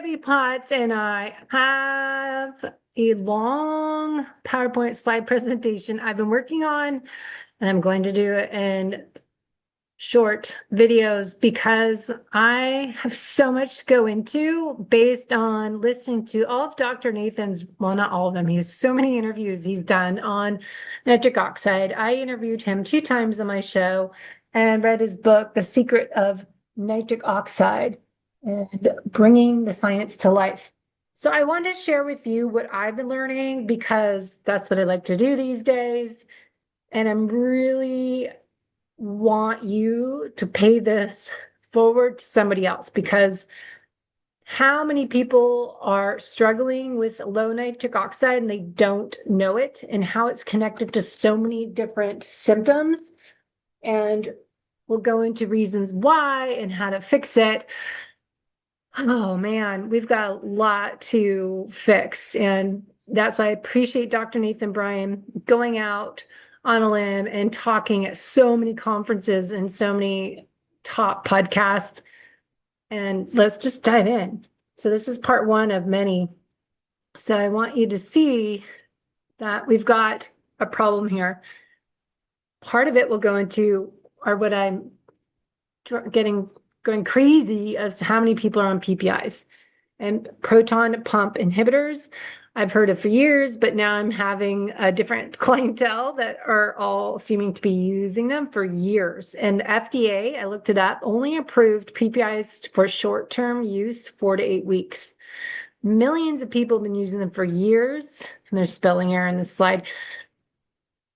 Debbie Potts, and I have a long PowerPoint slide presentation I've been working on, and I'm going to do it in short videos because I have so much to go into based on listening to all of Dr. Nathan's, well, not all of them. He has so many interviews he's done on nitric oxide. I interviewed him 2 times on my show and read his book, The Secret of Nitric Oxide and Bringing the Science to Life. So I wanted to share with you what I've been learning because that's what I like to do these days. And I'm really want you to pay this forward to somebody else because how many people are struggling with low nitric oxide and they don't know it and how it's connected to so many different symptoms. And we'll go into reasons why and how to fix it. Oh man, we've got a lot to fix. And that's why I appreciate Dr. Nathan Bryan going out on a limb and talking at so many conferences and so many top podcasts. And let's just dive in. So this is part one of many. So I want you to see that we've got a problem here. Part of it will go into, or what I'm going crazy as to how many people are on PPIs and proton pump inhibitors. I've heard of for years, but now I'm having a different clientele that are all seeming to be using them for years. And the FDA, I looked it up, only approved PPIs for short-term use 4 to 8 weeks. Millions of people have been using them for years, and there's spelling error in this slide,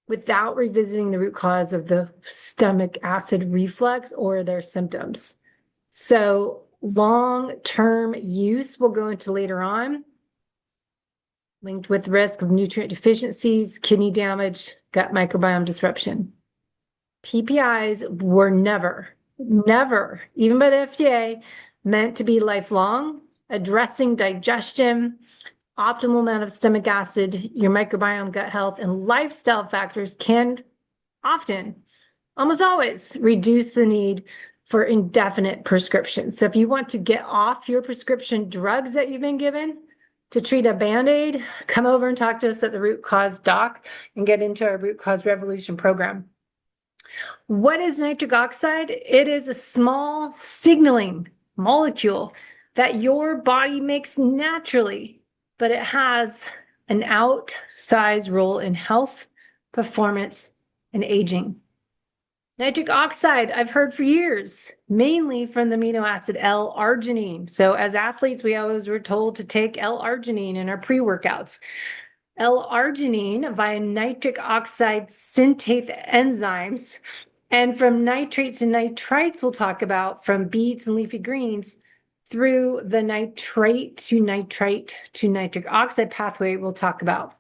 without revisiting the root cause of the stomach acid reflux or their symptoms. So long-term use we'll go into later on, linked with risk of nutrient deficiencies, kidney damage, gut microbiome disruption. PPIs were never, even by the FDA, meant to be lifelong, addressing digestion, optimal amount of stomach acid, your microbiome, gut health, and lifestyle factors can often, almost always, reduce the need for indefinite prescriptions. So if you want to get off your prescription drugs that you've been given to treat a Band-Aid, come over and talk to us at the Root Cause Doc and get into our Root Cause Revolution program. What is nitric oxide? It is a small signaling molecule that your body makes naturally, but it has an outsized role in health, performance, and aging. Nitric oxide, I've heard for years, mainly from the amino acid L-arginine. So as athletes, we always were told to take L-arginine in our pre-workouts. L-arginine via nitric oxide synthase enzymes, and from nitrates and nitrites we'll talk about, from beets and leafy greens, through the nitrate to nitric oxide pathway we'll talk about.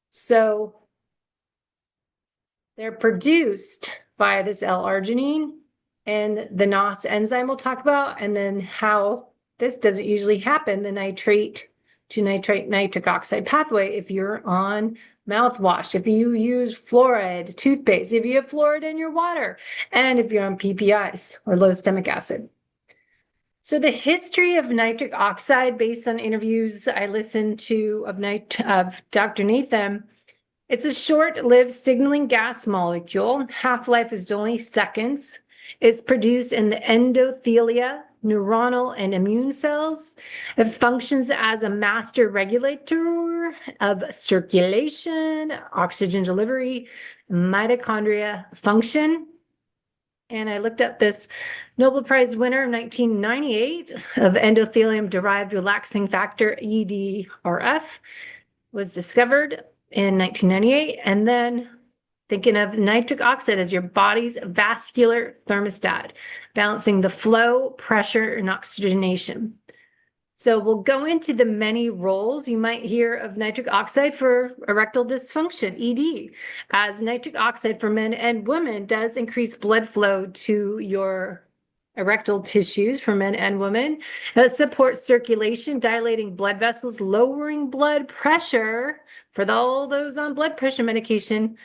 So they're produced via this L-arginine and the NOS enzyme we'll talk about, and then how this doesn't usually happen, the nitrate to nitric oxide pathway, if you're on mouthwash, if you use fluoride toothpaste, if you have fluoride in your water, and if you're on PPIs or low stomach acid. So the history of nitric oxide, based on interviews I listened to of Dr. Nathan, it's a short-lived signaling gas molecule. Half-life is only seconds. It's produced in the endothelia, neuronal, and immune cells. It functions as a master regulator of circulation, oxygen delivery, mitochondria function. And I looked up this Nobel Prize winner in 1998 of endothelium-derived relaxing factor, EDRF, was discovered in 1998, and then thinking of nitric oxide as your body's vascular thermostat, balancing the flow, pressure, and oxygenation. So we'll go into the many roles you might hear of nitric oxide for erectile dysfunction, ED, as nitric oxide for men and women does increase blood flow to your erectile tissues for men and women. It supports circulation, dilating blood vessels, lowering blood pressure for all those on blood pressure medication,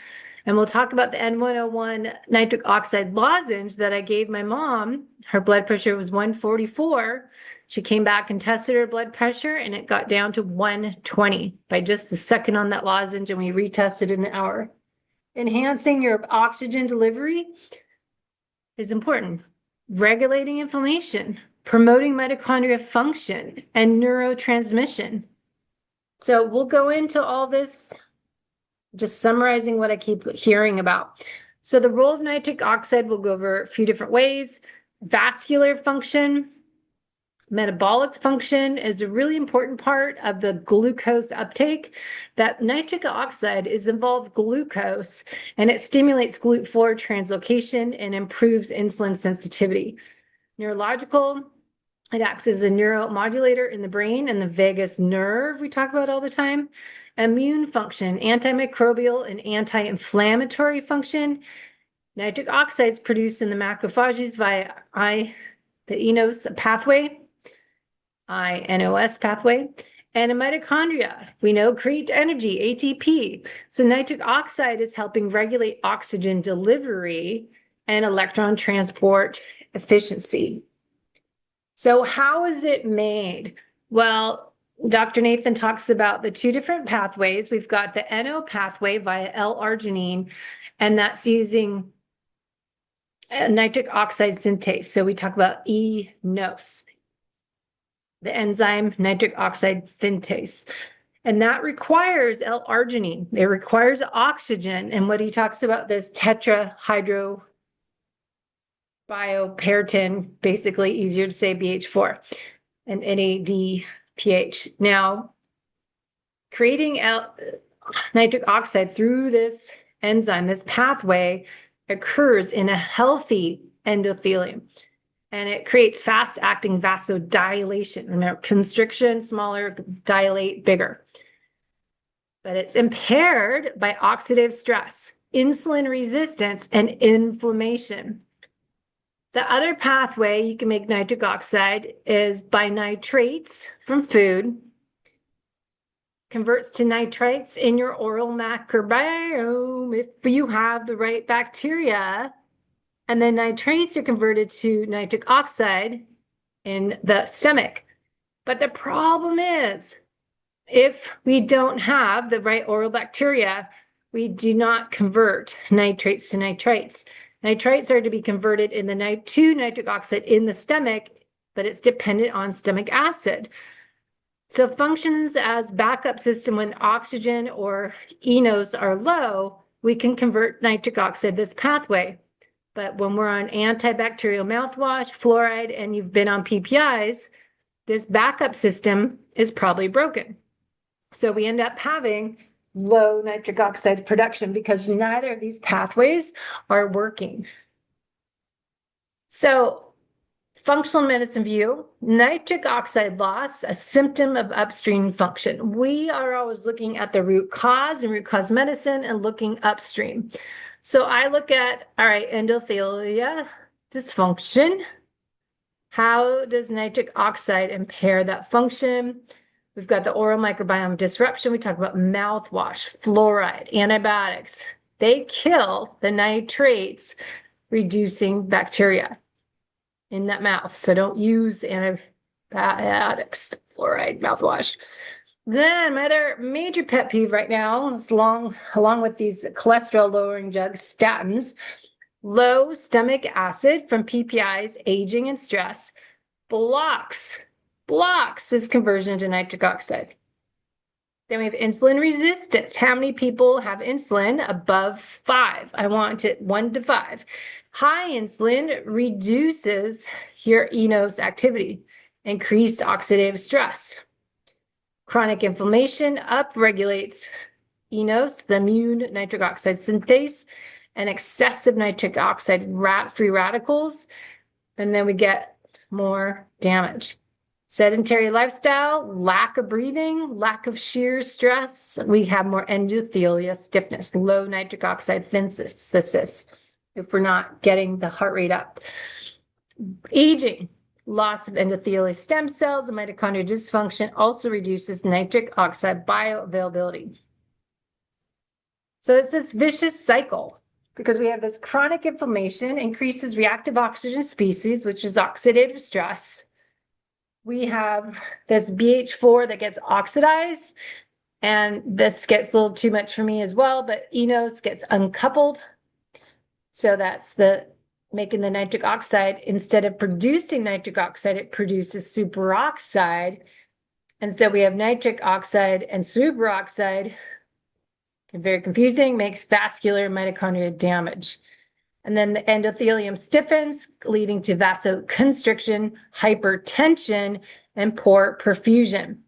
And we'll talk about the N101 nitric oxide lozenge that I gave my mom. Her blood pressure was 144. She came back and tested her blood pressure, and it got down to 120 by just a second on that lozenge, and we retested in an hour. Enhancing your oxygen delivery is important. Regulating inflammation, promoting mitochondria function, and neurotransmission. So we'll go into all this, just summarizing what I keep hearing about. So the role of nitric oxide, we'll go over a few different ways. Vascular function, metabolic function is a really important part of the glucose uptake. That nitric oxide is involved glucose, and it stimulates GLUT4 translocation and improves insulin sensitivity. Neurological, it acts as a neuromodulator in the brain and the vagus nerve we talk about all the time. Immune function, antimicrobial and anti-inflammatory function. Nitric oxide is produced in the macrophages via the eNOS pathway, INOS pathway, and in mitochondria, we know create energy, ATP. So nitric oxide is helping regulate oxygen delivery and electron transport efficiency. So how is it made? Well, Dr. Nathan talks about the two different pathways. We've got the NO pathway via L-arginine, and that's using nitric oxide synthase. So we talk about eNOS, the enzyme nitric oxide synthase. And that requires L-arginine. It requires oxygen. And what he talks about, this tetrahydrobioperotin, basically easier to say BH4, and NADPH. Now, creating nitric oxide through this enzyme, this pathway, occurs in a healthy endothelium. And it creates fast-acting vasodilation. Remember, constriction, smaller, dilate, bigger. But it's impaired by oxidative stress, insulin resistance, and inflammation. The other pathway you can make nitric oxide is by nitrates from food, converts to nitrites in your oral microbiome if you have the right bacteria. And then nitrates are converted to nitric oxide in the stomach. But the problem is, if we don't have the right oral bacteria, we do not convert nitrates to nitrites. Nitrites are to be converted in the to nitric oxide in the stomach, but it's dependent on stomach acid. So functions as backup system when oxygen or eNOS are low, we can convert nitric oxide this pathway. But when we're on antibacterial mouthwash, fluoride, and you've been on PPIs, this backup system is probably broken. So we end up having low nitric oxide production because neither of these pathways are working. So functional medicine view, nitric oxide loss, a symptom of upstream function. We are always looking at the root cause and root cause medicine and looking upstream. So I look at, all right, endothelia dysfunction. How does nitric oxide impair that function? We've got the oral microbiome disruption. We talk about mouthwash, fluoride, antibiotics. They kill the nitrates, reducing bacteria in that mouth. So don't use antibiotics, fluoride, mouthwash. Then my other major pet peeve right now is along with these cholesterol lowering drugs, statins, low stomach acid from PPIs, aging and stress, blocks this conversion to nitric oxide. Then we have insulin resistance. How many people have insulin above 5? I want it 1 to 5. High insulin reduces your eNOS activity, increased oxidative stress. Chronic inflammation upregulates eNOS, the immune nitric oxide synthase, and excessive nitric oxide free radicals. And then we get more damage. Sedentary lifestyle, lack of breathing, lack of shear stress. We have more endothelia stiffness, low nitric oxide synthesis if we're not getting the heart rate up. Aging, loss of endothelial stem cells and mitochondrial dysfunction also reduces nitric oxide bioavailability. So it's this vicious cycle because we have this chronic inflammation, increases reactive oxygen species, which is oxidative stress. We have this BH4 that gets oxidized, and this gets a little too much for me as well, but enos gets uncoupled. So that's making the nitric oxide, instead of producing nitric oxide, it produces superoxide. And so we have nitric oxide and superoxide. Very confusing, makes vascular mitochondria damage. And then the endothelium stiffens, leading to vasoconstriction, hypertension, and poor perfusion,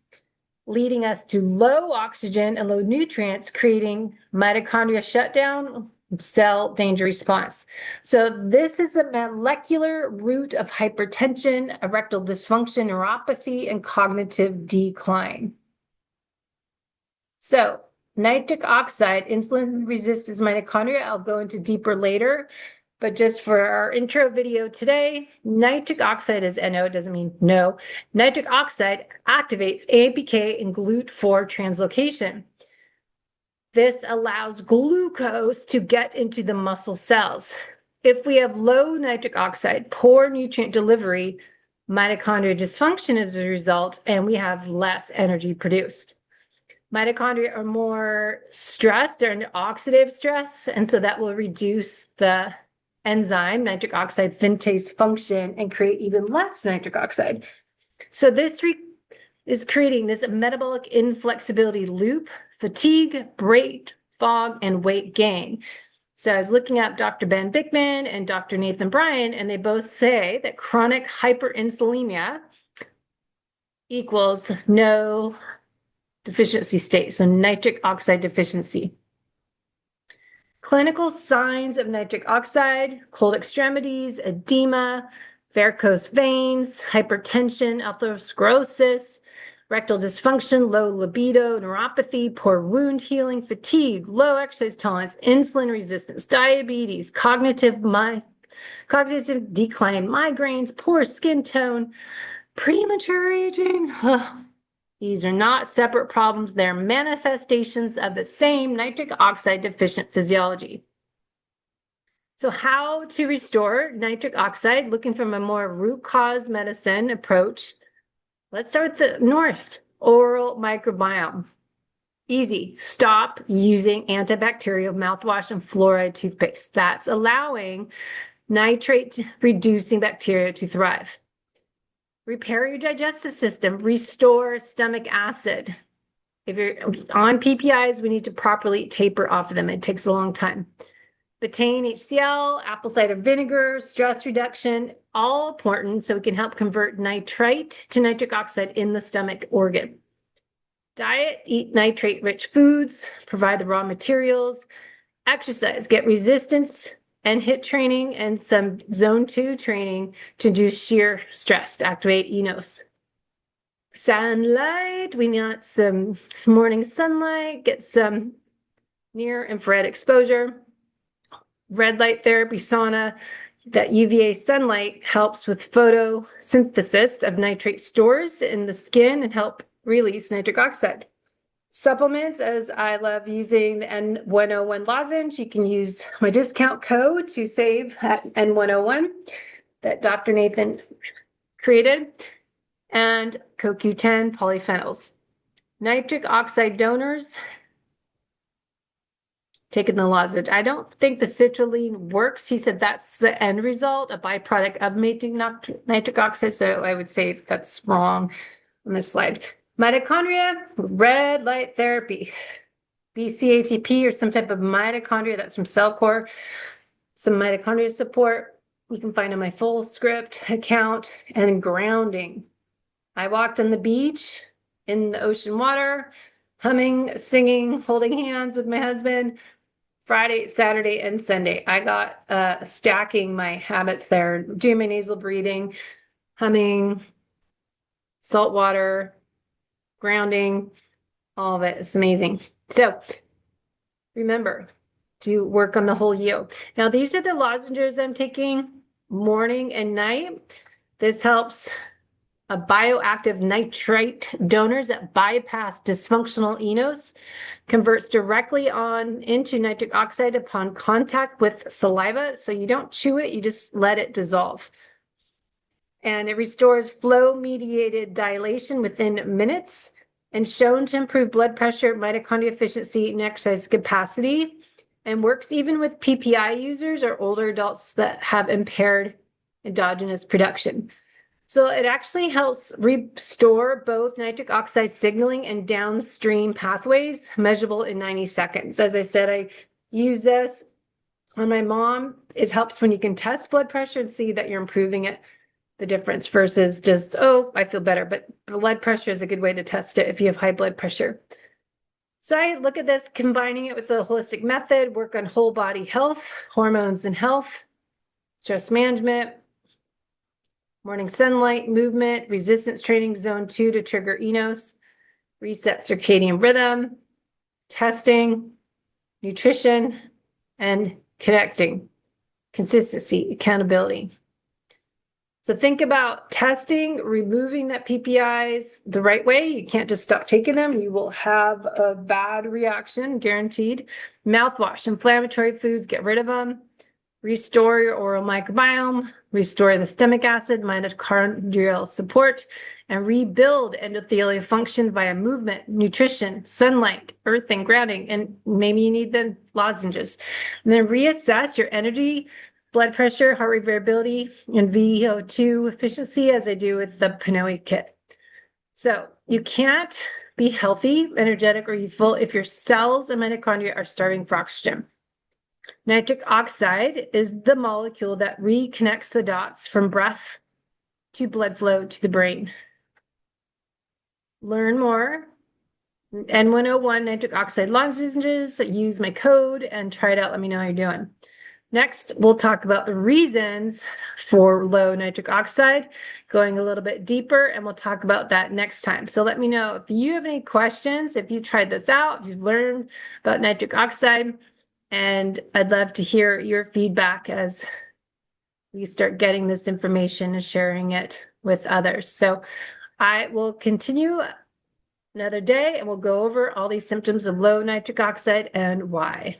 leading us to low oxygen and low nutrients, creating mitochondria shutdown, cell danger response. So this is a molecular root of hypertension, erectile dysfunction, neuropathy, and cognitive decline. So nitric oxide, insulin resistance mitochondria, I'll go into deeper later, but just for our intro video today, nitric oxide is NO, doesn't mean no. Nitric oxide activates AMPK and GLUT4 translocation. This allows glucose to get into the muscle cells. If we have low nitric oxide, poor nutrient delivery, mitochondria dysfunction as a result, and we have less energy produced. Mitochondria are more stressed, they're under oxidative stress, and so that will reduce the enzyme nitric oxide synthase function and create even less nitric oxide. So this is creating this metabolic inflexibility loop, fatigue, weight fog, and weight gain. So I was looking up Dr. Ben Bickman and Dr. Nathan Bryan, and they both say that chronic hyperinsulinemia equals no deficiency state, so nitric oxide deficiency. Clinical signs of nitric oxide: cold extremities, edema, varicose veins, hypertension, atherosclerosis, rectal dysfunction, low libido, neuropathy, poor wound healing, fatigue, low exercise tolerance, insulin resistance, diabetes, cognitive decline, migraines, poor skin tone, premature aging. These are not separate problems. They're manifestations of the same nitric oxide deficient physiology. So how to restore nitric oxide, looking from a more root cause medicine approach. Let's start with the north, oral microbiome. Easy. Stop using antibacterial mouthwash and fluoride toothpaste. That's allowing nitrate reducing bacteria to thrive. Repair your digestive system, restore stomach acid. If you're on PPIs, we need to properly taper off of them. It takes a long time. Betaine, HCl, apple cider vinegar, stress reduction, all important so we can help convert nitrite to nitric oxide in the stomach organ. Diet, eat nitrate-rich foods, provide the raw materials. Exercise, get resistance and HIIT training and some zone 2 training to induce shear stress to activate enos. Sunlight, we need some morning sunlight, get some near infrared exposure. Red light therapy, sauna, that UVA sunlight helps with photosynthesis of nitrate stores in the skin and help release nitric oxide. Supplements, as I love using the N101 lozenge, you can use my discount code to save at N101 that Dr. Nathan created, and CoQ10 polyphenols. Nitric oxide donors, taking the lozenge. I don't think the citrulline works. He said that's the end result, a byproduct of making nitric oxide, so I would say that's wrong on this slide. Mitochondria, red light therapy, BCATP or some type of mitochondria, that's from Cellcore. Some mitochondria support you can find on my full script account. And grounding. I walked on the beach in the ocean water, humming, singing, holding hands with my husband, Friday, Saturday, and Sunday. I got stacking my habits there, doing my nasal breathing, humming, salt water, grounding, all of it. It's amazing. So remember to work on the whole you. Now, these are the lozenges I'm taking morning and night. This helps bioactive nitrite donors that bypass dysfunctional enos, converts directly on into nitric oxide upon contact with saliva. So you don't chew it, you just let it dissolve. And it restores flow-mediated dilation within minutes and shown to improve blood pressure, mitochondria efficiency, and exercise capacity, and works even with PPI users or older adults that have impaired endogenous production. So it actually helps restore both nitric oxide signaling and downstream pathways measurable in 90 seconds. As I said, I use this on my mom. It helps when you can test blood pressure and see that you're improving it, the difference versus just, oh, I feel better. But blood pressure is a good way to test it if you have high blood pressure. So I look at this, combining it with the holistic method, work on whole body health, hormones and health, stress management, morning sunlight, movement, resistance training, zone 2 to trigger enos, reset circadian rhythm, testing, nutrition, and connecting, consistency, accountability. So think about testing, removing that PPIs the right way. You can't just stop taking them. You will have a bad reaction, guaranteed. Mouthwash, inflammatory foods, get rid of them. Restore your oral microbiome, restore the stomach acid, mitochondrial support, and rebuild endothelial function via movement, nutrition, sunlight, earthing, grounding, and maybe you need the lozenges. And then reassess your energy, blood pressure, heart rate variability, and VO2 efficiency, as I do with the Pinoy kit. So you can't be healthy, energetic, or youthful if your cells and mitochondria are starving for oxygen. Nitric oxide is the molecule that reconnects the dots from breath to blood flow to the brain. Learn more. N101 nitric oxide lozenges. Use my code and try it out. Let me know how you're doing. Next, we'll talk about the reasons for low nitric oxide, going a little bit deeper, and we'll talk about that next time. So let me know if you have any questions, if you tried this out, if you've learned about nitric oxide. And I'd love to hear your feedback as we start getting this information and sharing it with others. So I will continue another day and we'll go over all these symptoms of low nitric oxide and why.